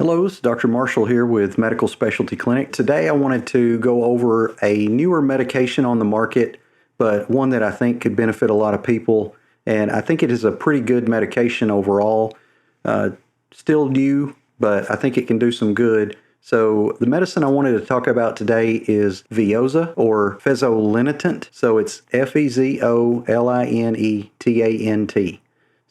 Hello, it's Dr. Marshall here with Medical Specialty Clinic. Today I wanted to go over a newer medication on the market, but one that I think could benefit a lot of people. And I think it is a pretty good medication overall. Still new, but I think it can do some good. So the medicine I wanted to talk about today is Veozah or fezolinetant. So it's Fezolinetant.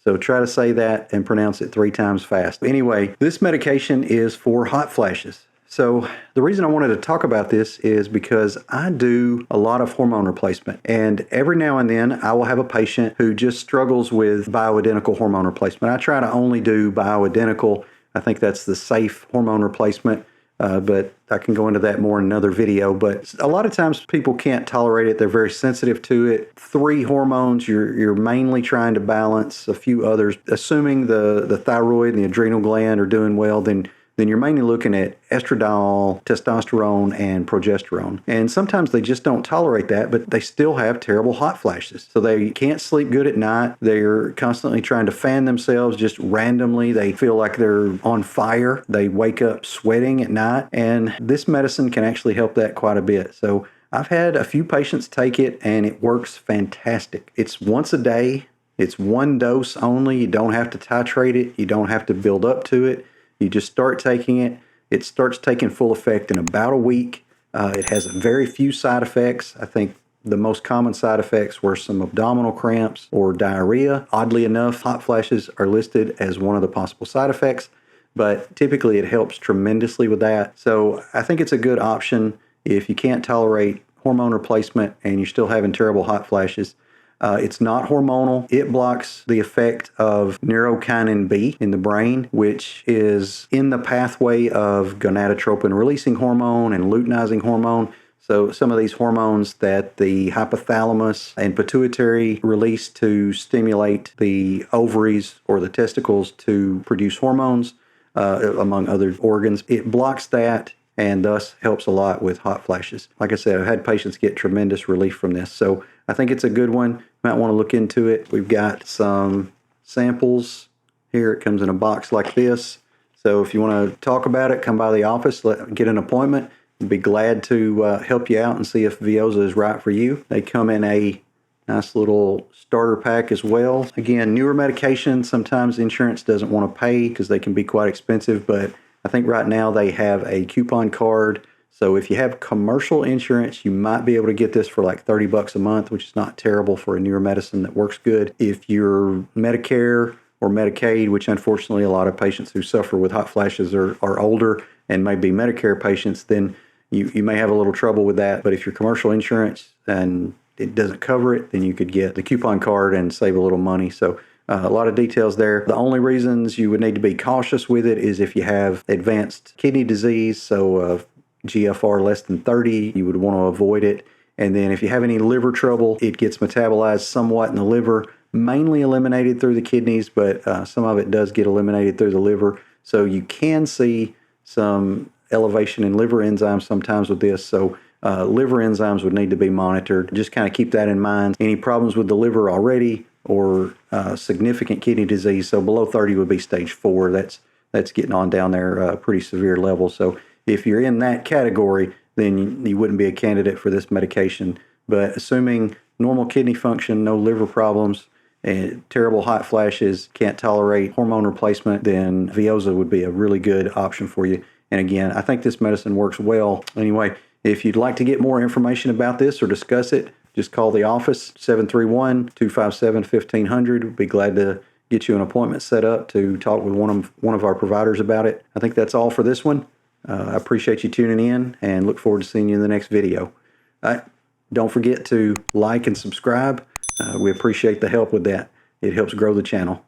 So try to say that and pronounce it 3 times fast. Anyway, this medication is for hot flashes. So the reason I wanted to talk about this is because I do a lot of hormone replacement. And every now and then I will have a patient who just struggles with bioidentical hormone replacement. I try to only do bioidentical. I think that's the safe hormone replacement. But I can go into that more in another video. But a lot of times people can't tolerate it. They're very sensitive to it. 3 hormones, you're mainly trying to balance a few others. Assuming the thyroid and the adrenal gland are doing well, then you're mainly looking at estradiol, testosterone, and progesterone. And sometimes they just don't tolerate that, but they still have terrible hot flashes. So they can't sleep good at night. They're constantly trying to fan themselves just randomly. They feel like they're on fire. They wake up sweating at night. And this medicine can actually help that quite a bit. So I've had a few patients take it, and it works fantastic. It's once a day. It's 1 dose only. You don't have to titrate it. You don't have to build up to it. You just start taking it. It starts taking full effect in about a week. It has very few side effects. I think the most common side effects were some abdominal cramps or diarrhea. Oddly enough, hot flashes are listed as one of the possible side effects, but typically it helps tremendously with that. So I think it's a good option if you can't tolerate hormone replacement and you're still having terrible hot flashes. It's not hormonal. It blocks the effect of neurokinin B in the brain, which is in the pathway of gonadotropin-releasing hormone and luteinizing hormone. So some of these hormones that the hypothalamus and pituitary release to stimulate the ovaries or the testicles to produce hormones, among other organs, it blocks that and thus helps a lot with hot flashes. Like I said, I've had patients get tremendous relief from this. So I think it's a good one. You might want to look into it. We've got some samples here. It comes in a box like this. So if you want to talk about it, come by the office, get an appointment. We'd be glad to help you out and see if Veozah is right for you. They come in a nice little starter pack as well. Again, newer medications, sometimes insurance doesn't want to pay because they can be quite expensive, but I think right now they have a coupon card. So if you have commercial insurance, you might be able to get this for like $30 a month, which is not terrible for a newer medicine that works good. If you're Medicare or Medicaid, which unfortunately a lot of patients who suffer with hot flashes are older and may be Medicare patients, then you may have a little trouble with that. But if you're commercial insurance and it doesn't cover it, then you could get the coupon card and save a little money. So a lot of details there. The only reasons you would need to be cautious with it is if you have advanced kidney disease, so GFR less than 30, you would want to avoid it. And then if you have any liver trouble, it gets metabolized somewhat in the liver, mainly eliminated through the kidneys, but some of it does get eliminated through the liver. So you can see some elevation in liver enzymes sometimes with this. So liver enzymes would need to be monitored. Just kind of keep that in mind. Any problems with the liver already or significant kidney disease, so below 30 would be stage 4. That's getting on down there pretty severe level. So if you're in that category, then you wouldn't be a candidate for this medication. But assuming normal kidney function, no liver problems, and terrible hot flashes, can't tolerate hormone replacement, then Veozah would be a really good option for you. And again, I think this medicine works well. Anyway, if you'd like to get more information about this or discuss it, just call the office, 731-257-1500. We'd be glad to get you an appointment set up to talk with one of our providers about it. I think that's all for this one. I appreciate you tuning in and look forward to seeing you in the next video. Don't forget to like and subscribe. We appreciate the help with that. It helps grow the channel.